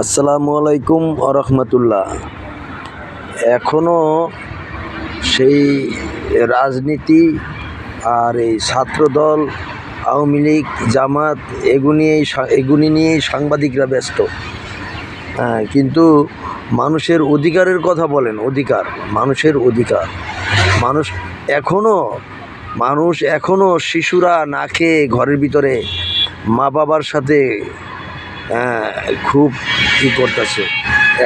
আসসালামু আলাইকুম আরহামতুল্লাহ। এখনও সেই রাজনীতি আর এই ছাত্রদল, আওয়ামী লীগ, জামাত এগুলি নিয়েই সাংবাদিকরা ব্যস্ত। কিন্তু মানুষের অধিকারের কথা বলেন, মানুষের অধিকার। মানুষ এখনও শিশুরা না খেয়ে ঘরের ভিতরে মা বাবার সাথে খুব করতেছে।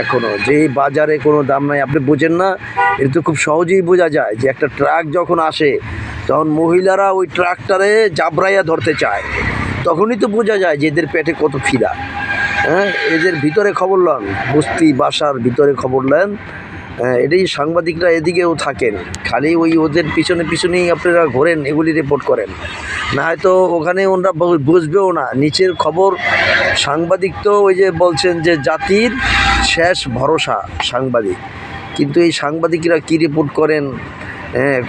এখনও যে বাজারে কোনো দাম নাই, আপনি বোঝেন না? এটা তো খুব সহজেই বোঝা যায় যে একটা ট্রাক যখন আসে তখন মহিলারা ওই ট্রাকটারে জাবরাইয়া ধরতে চায়, তখনই তো বোঝা যায় যে এদের পেটে কত খিদা। এদের ভিতরে খবর লন, বস্তি বাসার ভিতরে খবর নেন। এটাই সাংবাদিকরা এদিকেও থাকেন, খালি ওদের পিছনেই আপনারা ঘোরেন, এগুলি রিপোর্ট করেন, না হয়তো ওখানে ওনারা বুঝবেও না নিচের খবর। সাংবাদিক তো ওই যে বলছেন যে জাতির শেষ ভরসা সাংবাদিক, কিন্তু এই সাংবাদিকরা কী রিপোর্ট করেন,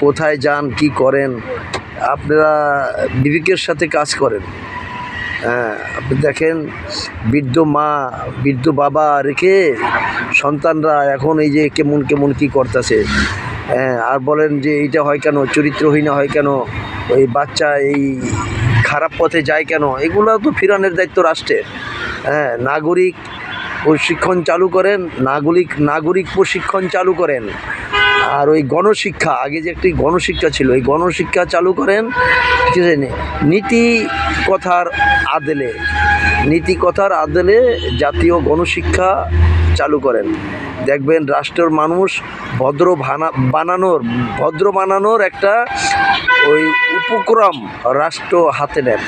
কোথায় যান, কি করেন, আপনারা বিবেকের সাথে কাজ করেন। আপনি দেখেন, বৃদ্ধ মা, বৃদ্ধ বাবা রেখে সন্তানরা এখন এই যে কেমন কী করতেছে। আর বলেন যে এইটা হয় কেন, চরিত্রহীন হয় কেন, ওই বাচ্চা এই খারাপ পথে যায় কেন, এগুলো তো ফিরানোর দায়িত্ব রাষ্ট্রের। নাগরিক প্রশিক্ষণ চালু করেন, নাগরিক প্রশিক্ষণ চালু করেন। আর ওই গণশিক্ষা, আগে যে একটি গণশিক্ষা ছিল, এই গণশিক্ষা চালু করেন। ঠিক আছে, নীতি কথার আদলে জাতীয় গণশিক্ষা চালু করেন। দেখবেন রাষ্ট্রের মানুষ ভদ্র বানানোর একটা ওই উপক্রম রাষ্ট্র হাতে নেন।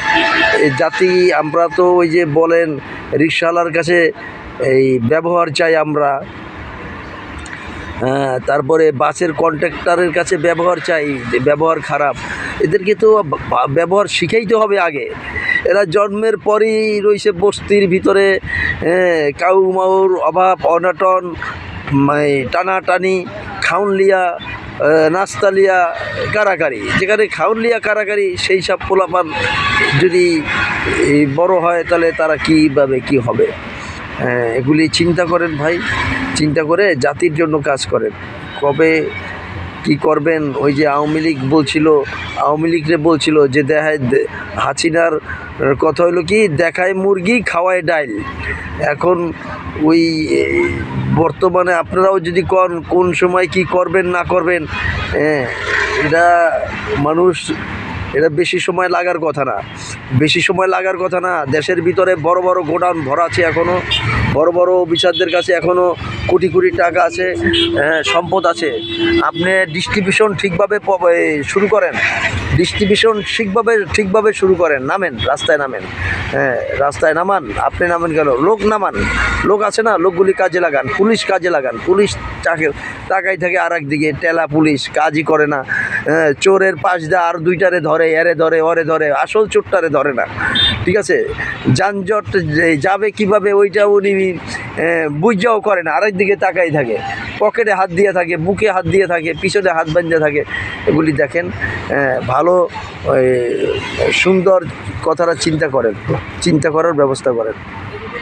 এই জাতি, আমরা তো ওই যে বলেন রিকশাওয়ালার কাছে এই ব্যবহার চাই আমরা, তারপরে বাসের কন্ট্রাক্টরের কাছে ব্যবহার চাই, ব্যবহার খারাপ। এদেরকে তো ব্যবহার শিখাইতে হবে আগে। এরা জন্মের পরই রয়েছে বস্তির ভিতরে, কাউ মাউর অভাব অনাটন, টানাটানি, খাউন লিয়া নাস্তা লিয়া কারাকারি। যেখানে খাউন লিয়া কারাকারি, সেই সব পোলাপান যদি বড় হয় তাহলে তারা কীভাবে কী হবে। এগুলি চিন্তা করেন ভাই, চিন্তা করে জাতির জন্য কাজ করেন। কবে কি করবেন? ওই যে আওয়ামী লীগরে বলছিল যে হাসিনার কথা হলো কি, দেখায় মুরগি খাওয়ায় ডাইল। এখন ওই বর্তমানে আপনারাও যদি কোন সময় কি করবেন না করবেন, এটা বেশি সময় লাগার কথা না। দেশের ভিতরে বড় বড় গোডাউন ভরা আছে, এখনও বড় বড় অফিসারদের কাছে এখনও কোটি কোটি টাকা আছে, সম্পদ আছে। আপনি ডিস্ট্রিবিউশন ঠিকভাবে শুরু করেন, নামেন, রাস্তায় নামান। আপনি নামেন কেন? লোক আছে না, লোকগুলি কাজে লাগান, পুলিশ কাজে লাগান। পুলিশ টাকাই থাকে আর একদিকে, টেলা পুলিশ কাজই করে না। চোরের পাশ দিয়ে আর দুইটারে ধরে, ওরে ধরে, আসল চোরটারে ধরে না। ঠিক আছে, যানজট যাবে কিভাবে ওইটা উনি বুঝাও করে না, আরেকদিকে তাকাই থাকে, পকেটে হাত দিয়ে থাকে, বুকে হাত দিয়ে থাকে, পিছনে হাত বাঁধতে থাকে। এগুলি দেখেন, ভালো সুন্দর কথাটা চিন্তা করার ব্যবস্থা করেন।